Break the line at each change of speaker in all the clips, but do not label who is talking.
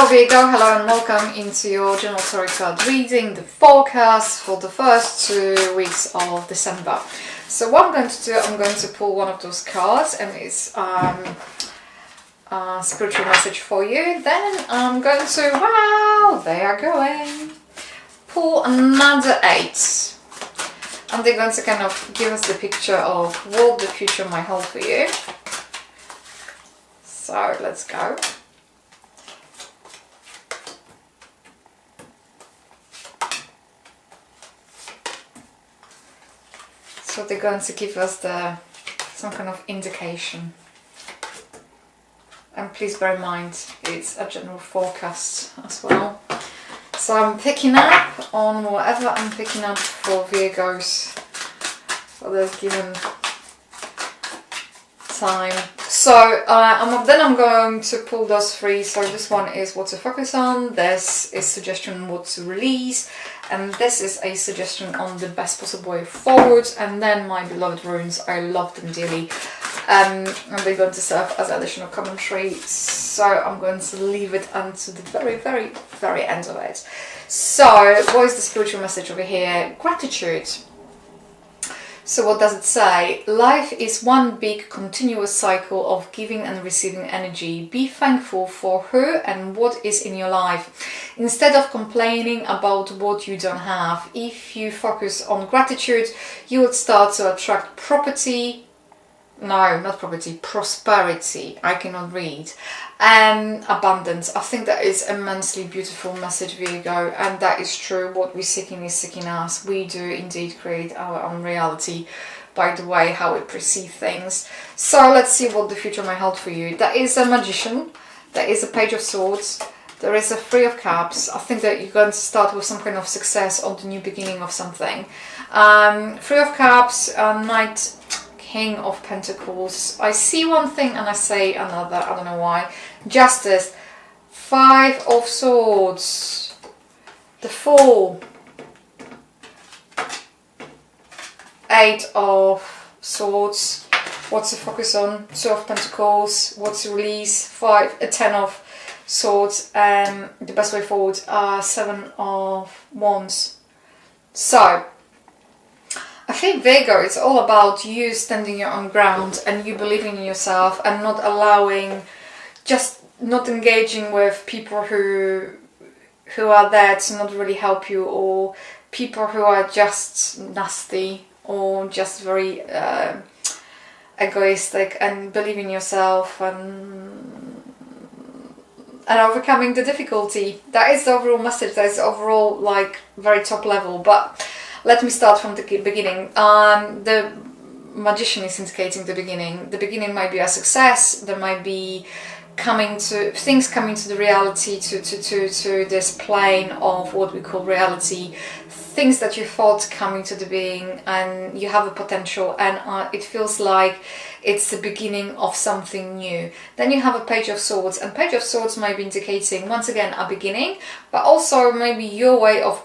Hello Virgo, hello and welcome into your general tarot card reading, the forecast for the first 2 weeks of December. So what I'm going to do, I'm going to pull one of those cards and it's a spiritual message for you. Then I'm going to, wow, they are going, pull another 8. And they're going to kind of give us the picture of what the future might hold for you. So let's go. So they're going to give us some kind of indication. And please bear in mind, it's a general forecast as well. So I'm picking up on whatever I'm picking up for Virgos for the given time. So then I'm going to pull those 3. So this one is what to focus on, this is suggestion what to release, and this is a suggestion on the best possible way forward. And then my beloved runes, I love them dearly, and they're going to serve as additional commentary. So I'm going to leave it until the very, very, very end of it. So what is the spiritual message over here? Gratitude. So what does it say? Life is one big continuous cycle of giving and receiving energy. Be thankful for who and what is in your life, instead of complaining about what you don't have. If you focus on gratitude, you will start to attract prosperity. I cannot read. And abundance. I think that is immensely beautiful message, Virgo, and that is true. What we're seeking is seeking us. We do indeed create our own reality by the way how we perceive things. So let's see what the future might hold for you. There is a magician, there is a page of swords, there is a 3 of cups. I think that you're going to start with some kind of success or the new beginning of something. 3 of cups, knight, King of Pentacles. I see one thing and I say another. I don't know why. Justice. 5 of Swords. The Fool. 8 of Swords. What's to focus on? 2 of Pentacles. What's to release? 10 of Swords. And the best way forward. 7 of Wands. So I think Virgo, it's all about you standing your own ground and you believing in yourself and not not engaging with people who are there to not really help you, or people who are just nasty or just very egoistic, and believing in yourself and overcoming the difficulty. That is the overall message. That is the overall, like, very top level. But let me start from the beginning. The magician is indicating the beginning. The beginning might be a success. There might be things coming to the reality, to this plane of what we call reality. Things that you thought coming to the being, and you have a potential, and it feels like it's the beginning of something new. Then you have a page of swords, and page of swords might be indicating once again a beginning, but also maybe your way of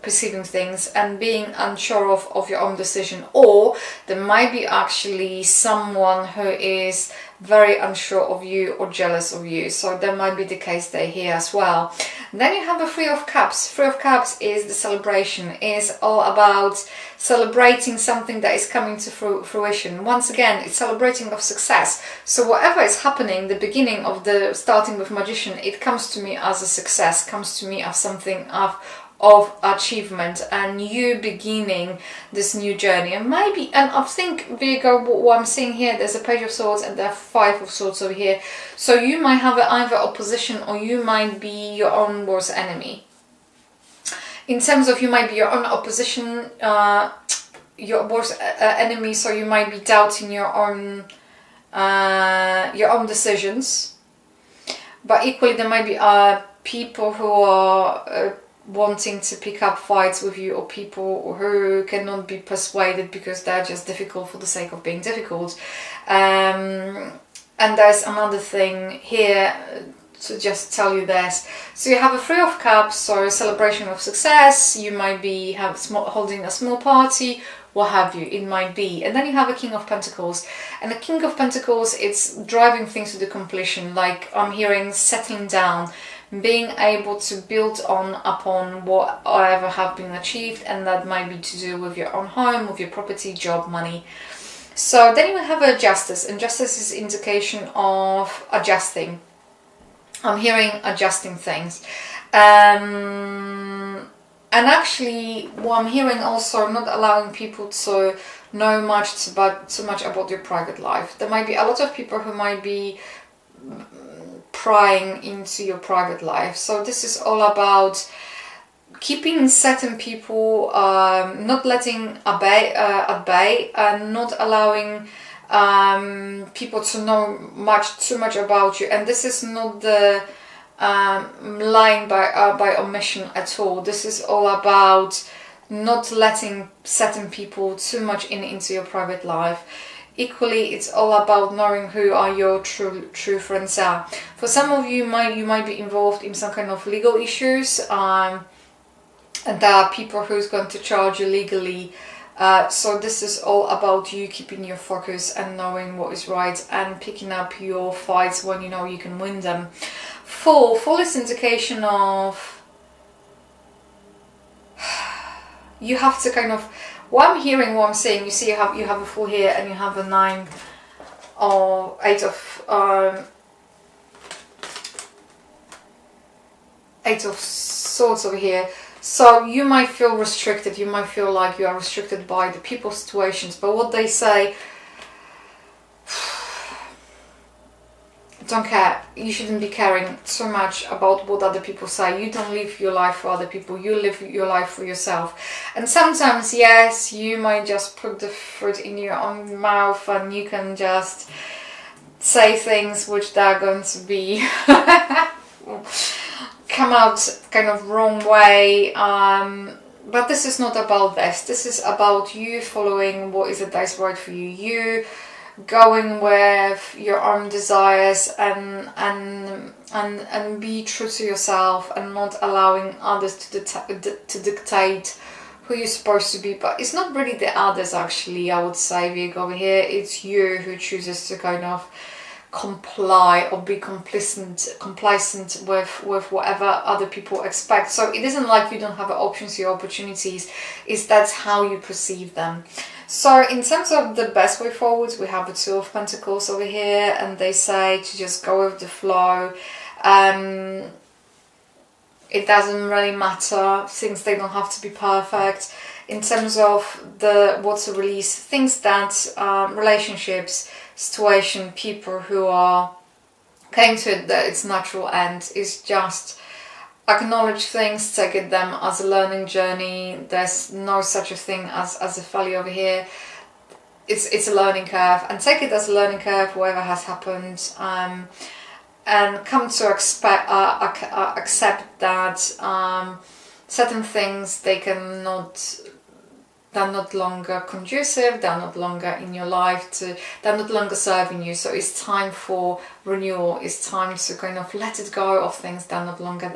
perceiving things and being unsure of your own decision. Or there might be actually someone who is very unsure of you or jealous of you. So that might be the case there here as well. And then you have a 3 of cups. 3 of cups is the celebration, is all about celebrating something that is coming to fruition. Once again, it's celebrating of success. So whatever is happening, the beginning of the starting with magician, it comes to me as a success, comes to me as something of achievement, and you beginning this new journey. And I think, Virgo, what I'm seeing here, there's a page of swords and there are 5 of swords over here. So you might have either opposition, or you might be your own worst enemy. In terms of, you might be your own opposition, your worst enemy. So you might be doubting your own decisions. But equally, there might be people who are wanting to pick up fights with you, or people who cannot be persuaded because they're just difficult for the sake of being difficult. And there's another thing here to just tell you this. So you have a 3 of cups, so a celebration of success. You might be holding a small party what have you, it might be. And then you have a King of Pentacles. And the King of Pentacles, it's driving things to the completion. Like I'm hearing settling down, being able to build upon whatever have been achieved, and that might be to do with your own home, with your property, job, money. So then you have a Justice, and Justice is indication of adjusting. I'm hearing adjusting things. And actually, what I'm hearing also, not allowing people to know too much about your private life. There might be a lot of people who might be prying into your private life. So this is all about keeping certain people, not letting at bay, and not allowing people to know too much about you. And this is not the lying by omission at all. This is all about not letting certain people too much into your private life. Equally, it's all about knowing who are your true friends are. For some of you, you might be involved in some kind of legal issues, and there are people who's going to charge you legally. So this is all about you keeping your focus and knowing what is right and picking up your fights when you know you can win them. Full is indication of you have to kind of, what I'm hearing, what I'm saying, you see you have a Fool here, and you have a 9 or 8 of Swords over here. So you might feel restricted, you might feel like you are restricted by the people's situations, but what they say, don't care. You shouldn't be caring so much about what other people say. You don't live your life for other people, you live your life for yourself. And sometimes, yes, you might just put the fruit in your own mouth, and you can just say things which they're going to be come out kind of wrong way, but this is not about this. This is about you following what is that's right for you, you going with your own desires, and be true to yourself, and not allowing others to dictate who you're supposed to be. But it's not really the others, actually, I would say, Virgo, over here. It's you who chooses to kind of comply or be complacent with whatever other people expect. So it isn't like you don't have options, your opportunities, is that's how you perceive them. So in terms of the best way forward, we have the 2 of Pentacles over here, and they say to just go with the flow. It doesn't really matter, things, they don't have to be perfect. In terms of what to release, things that relationships, situation, people who are came to it that its natural end, is just acknowledge things, take them as a learning journey. There's no such a thing as a failure over here. It's a learning curve, and take it as a learning curve, whatever has happened, and come to accept that certain things, they're not longer conducive, they're not longer in your life, they're not longer serving you. So it's time for renewal, it's time to kind of let it go of things that are not longer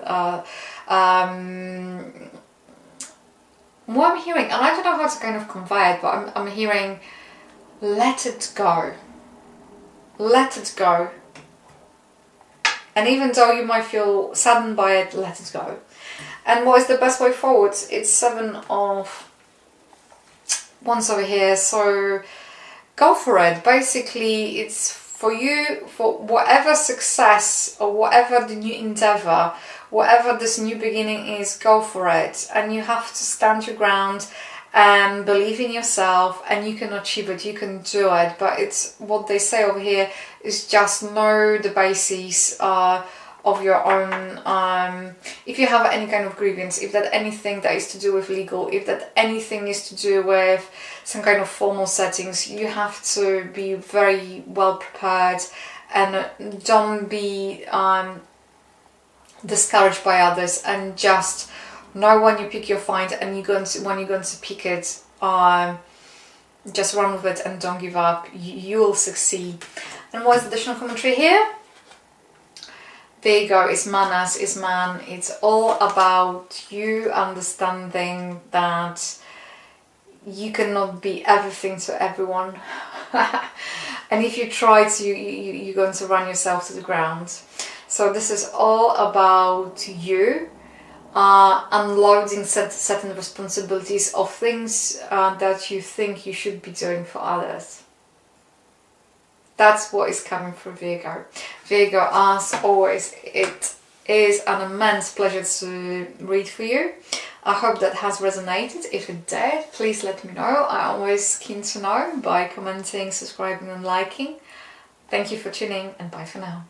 what I'm hearing, and I don't know how to kind of convey it, but I'm hearing let it go, let it go. And even though you might feel saddened by it, let it go. And what is the best way forward? It's 7 of Wands over here, so go for it. Basically, it's for you, for whatever success or whatever the new endeavor, whatever this new beginning is, go for it. And you have to stand your ground and believe in yourself, and you can achieve it, you can do it. But it's what they say over here is just know the basis of your own, if you have any kind of grievance, if that anything that is to do with legal, if that anything is to do with some kind of formal settings, you have to be very well prepared, and don't be discouraged by others, and just know when you pick your fight, and when you're going to pick it, just run with it and don't give up. You will succeed. And what is the additional commentary here? Virgo is manners, is man. It's all about you understanding that you cannot be everything to everyone. And if you try to, you're going to run yourself to the ground. So this is all about you unloading certain responsibilities of things that you think you should be doing for others. That's what is coming from Virgo. Virgo, as always, it is an immense pleasure to read for you. I hope that has resonated. If it did, please let me know. I'm always keen to know by commenting, subscribing and liking. Thank you for tuning, and bye for now.